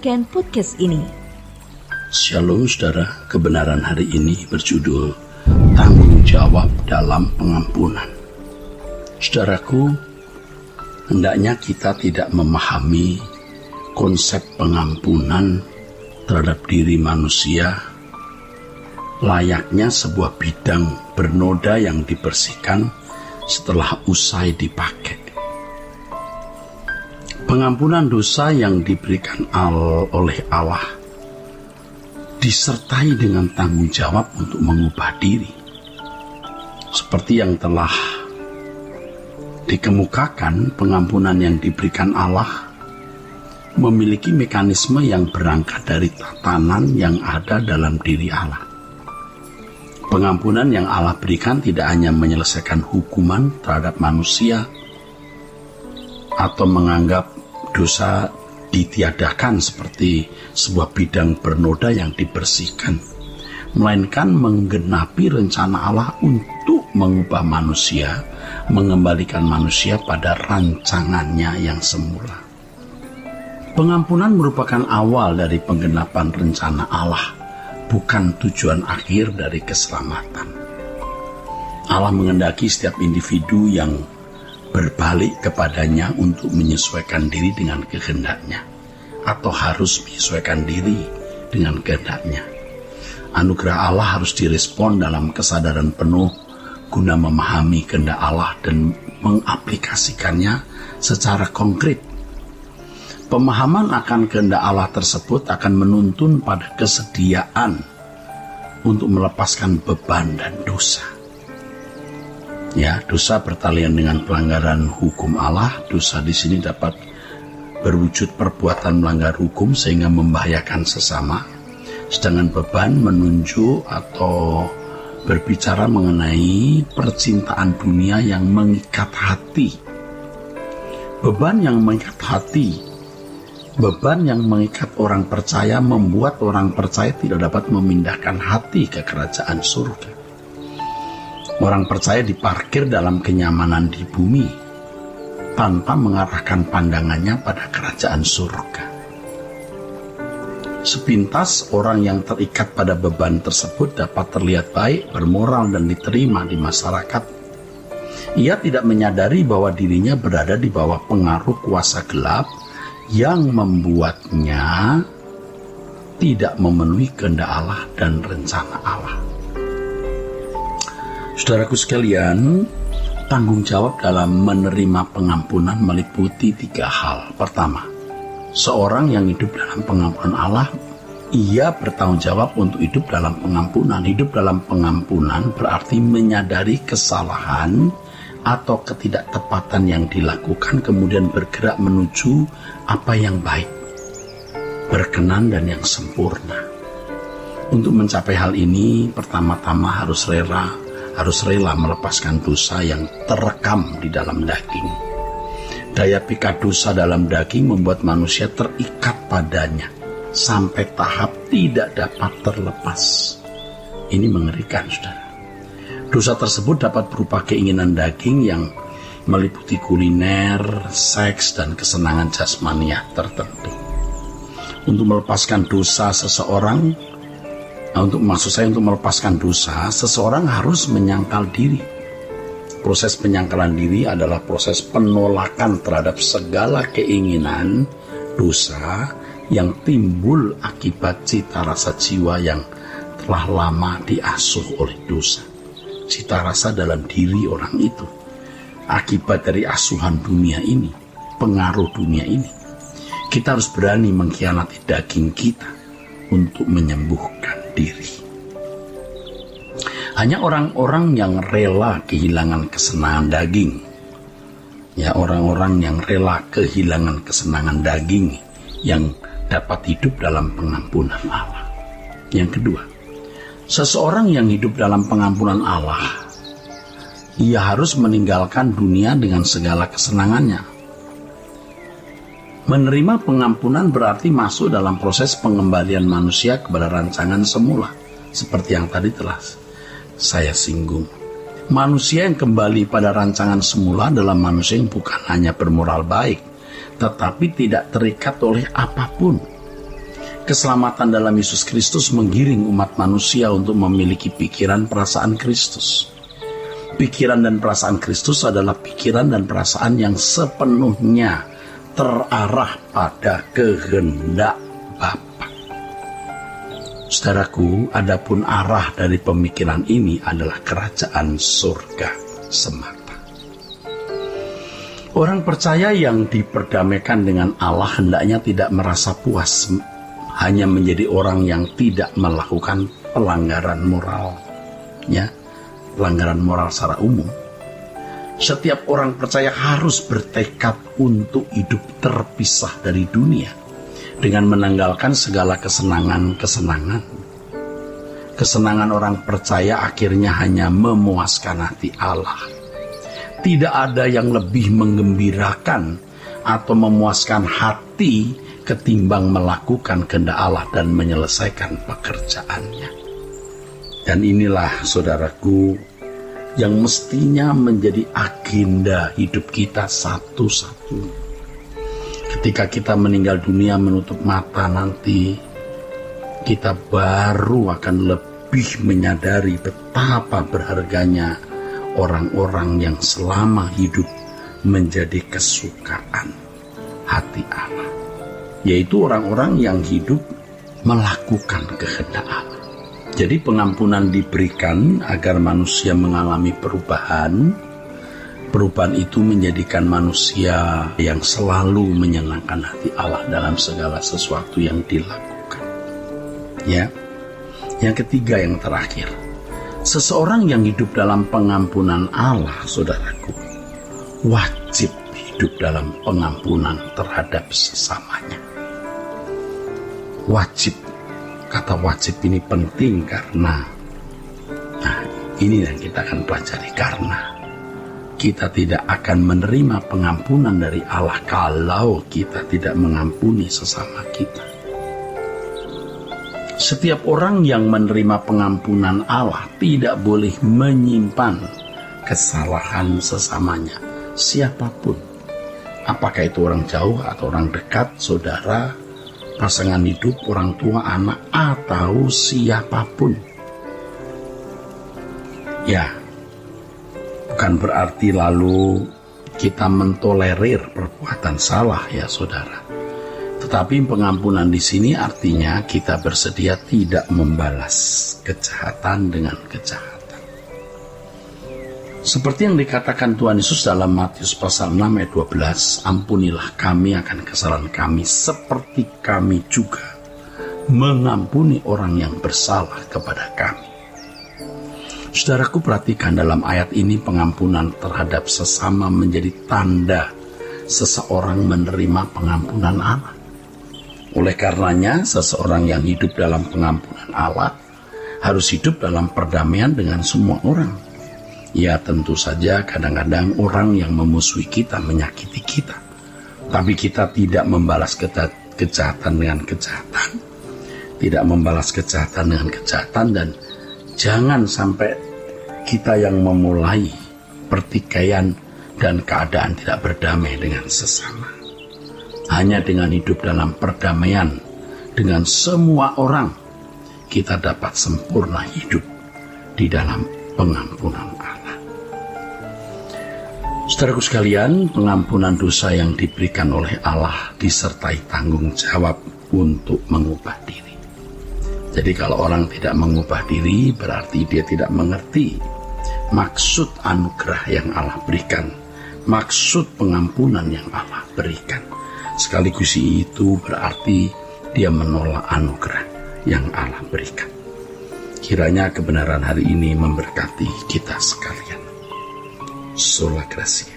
mendengarkan podcast ini. Shalom saudara, kebenaran hari ini berjudul Tanggung Jawab dalam Pengampunan. Saudaraku, hendaknya kita tidak memahami konsep pengampunan terhadap diri manusia layaknya sebuah bidang bernoda yang dibersihkan setelah usai dipakai. Pengampunan dosa yang diberikan oleh Allah disertai dengan tanggung jawab untuk mengubah diri. Seperti yang telah dikemukakan, pengampunan yang diberikan Allah memiliki mekanisme yang berangkat dari tatanan yang ada dalam diri Allah. Pengampunan yang Allah berikan tidak hanya menyelesaikan hukuman terhadap manusia atau menganggap dosa ditiadakan seperti sebuah bidang bernoda yang dibersihkan, melainkan menggenapi rencana Allah untuk mengubah manusia, mengembalikan manusia pada rancangannya yang semula. Pengampunan merupakan awal dari penggenapan rencana Allah, bukan tujuan akhir dari keselamatan. Allah menghendaki setiap individu yang berbalik kepadanya untuk menyesuaikan diri dengan kehendaknya, atau harus menyesuaikan diri dengan kehendaknya. Anugerah Allah harus direspon dalam kesadaran penuh guna memahami kehendak Allah dan mengaplikasikannya secara konkret. Pemahaman akan kehendak Allah tersebut akan menuntun pada kesediaan untuk melepaskan beban dan dosa. Ya, dosa bertalian dengan pelanggaran hukum Allah. Dosa di sini dapat berwujud perbuatan melanggar hukum sehingga membahayakan sesama. Sedangkan beban menunjuk atau berbicara mengenai percintaan dunia yang mengikat hati. Beban yang mengikat hati, beban yang mengikat orang percaya membuat orang percaya tidak dapat memindahkan hati ke kerajaan surga. Orang percaya diparkir dalam kenyamanan di bumi tanpa mengarahkan pandangannya pada kerajaan surga. Sepintas orang yang terikat pada beban tersebut dapat terlihat baik, bermoral, dan diterima di masyarakat. Ia tidak menyadari bahwa dirinya berada di bawah pengaruh kuasa gelap yang membuatnya tidak memenuhi kehendak Allah dan rencana Allah. Saudaraku sekalian, tanggung jawab dalam menerima pengampunan meliputi 3 hal. Pertama, seorang yang hidup dalam pengampunan Allah, ia bertanggung jawab untuk hidup dalam pengampunan. Hidup dalam pengampunan berarti menyadari kesalahan atau ketidaktepatan yang dilakukan, kemudian bergerak menuju apa yang baik, berkenan, dan yang sempurna. Untuk mencapai hal ini, pertama-tama harus rela melepaskan dosa yang terekam di dalam daging. Daya pikat dosa dalam daging membuat manusia terikat padanya sampai tahap tidak dapat terlepas. Ini mengerikan, saudara. Dosa tersebut dapat berupa keinginan daging yang meliputi kuliner, seks, dan kesenangan jasmaniah tertentu. Untuk melepaskan dosa untuk melepaskan dosa, seseorang harus menyangkal diri. Proses penyangkalan diri adalah proses penolakan terhadap segala keinginan dosa yang timbul akibat cita rasa jiwa yang telah lama diasuh oleh dosa. Cita rasa dalam diri orang itu akibat dari asuhan dunia ini, pengaruh dunia ini. Kita harus berani mengkhianati daging kita untuk menyembuhkan diri. Hanya orang-orang yang rela kehilangan kesenangan daging, orang-orang yang rela kehilangan kesenangan daging yang dapat hidup dalam pengampunan Allah. Yang kedua, seseorang yang hidup dalam pengampunan Allah, ia harus meninggalkan dunia dengan segala kesenangannya. Menerima pengampunan berarti masuk dalam proses pengembalian manusia kepada rancangan semula, seperti yang tadi telah saya singgung. Manusia yang kembali pada rancangan semula adalah manusia yang bukan hanya bermoral baik, tetapi tidak terikat oleh apapun. Keselamatan dalam Yesus Kristus menggiring umat manusia untuk memiliki pikiran perasaan Kristus. Pikiran dan perasaan Kristus adalah pikiran dan perasaan yang sepenuhnya terarah pada kehendak Bapa. Saudaraku, adapun arah dari pemikiran ini adalah kerajaan surga semata. Orang percaya yang diperdamaikan dengan Allah hendaknya tidak merasa puas hanya menjadi orang yang tidak melakukan pelanggaran moral, pelanggaran moral secara umum. Setiap orang percaya harus bertekad untuk hidup terpisah dari dunia dengan menanggalkan segala kesenangan-kesenangan. Kesenangan orang percaya akhirnya hanya memuaskan hati Allah. Tidak ada yang lebih menggembirakan atau memuaskan hati ketimbang melakukan kehendak Allah dan menyelesaikan pekerjaannya. Dan inilah, saudaraku, yang mestinya menjadi agenda hidup kita satu-satunya. Ketika kita meninggal dunia menutup mata nanti, kita baru akan lebih menyadari betapa berharganya orang-orang yang selama hidup menjadi kesukaan hati Allah, yaitu orang-orang yang hidup melakukan kehendak Allah. Jadi pengampunan diberikan agar manusia mengalami perubahan. Perubahan itu menjadikan manusia yang selalu menyenangkan hati Allah dalam segala sesuatu yang dilakukan. Ya. Yang ketiga, yang terakhir, seseorang yang hidup dalam pengampunan Allah, saudaraku, wajib hidup dalam pengampunan terhadap sesamanya. Wajib. Kata wajib ini penting karena ini yang kita akan pelajari, karena kita tidak akan menerima pengampunan dari Allah kalau kita tidak mengampuni sesama kita. Setiap orang yang menerima pengampunan Allah tidak boleh menyimpan kesalahan sesamanya, siapapun. Apakah itu orang jauh atau orang dekat, saudara, pasangan hidup, orang tua, anak, atau siapapun. Ya, bukan berarti lalu kita mentolerir perbuatan salah, ya saudara. Tetapi pengampunan di sini artinya kita bersedia tidak membalas kejahatan dengan kejahatan. Seperti yang dikatakan Tuhan Yesus dalam Matius pasal 6 ayat 12, ampunilah kami akan kesalahan kami seperti kami juga mengampuni orang yang bersalah kepada kami. Saudaraku, perhatikan dalam ayat ini pengampunan terhadap sesama menjadi tanda seseorang menerima pengampunan Allah. Oleh karenanya, seseorang yang hidup dalam pengampunan Allah harus hidup dalam perdamaian dengan semua orang. Ya, tentu saja kadang-kadang orang yang memusuhi kita menyakiti kita, tapi kita tidak membalas kejahatan dengan kejahatan, tidak membalas kejahatan dengan kejahatan, dan jangan sampai kita yang memulai pertikaian dan keadaan tidak berdamai dengan sesama. Hanya dengan hidup dalam perdamaian dengan semua orang, kita dapat sempurna hidup di dalam pengampunan Allah. Saudaraku sekalian, pengampunan dosa yang diberikan oleh Allah disertai tanggung jawab untuk mengubah diri. Jadi kalau orang tidak mengubah diri, berarti dia tidak mengerti maksud anugerah yang Allah berikan, maksud pengampunan yang Allah berikan. Sekaligus itu berarti dia menolak anugerah yang Allah berikan. Kiranya kebenaran hari ini memberkati kita sekalian. Sola Gracia.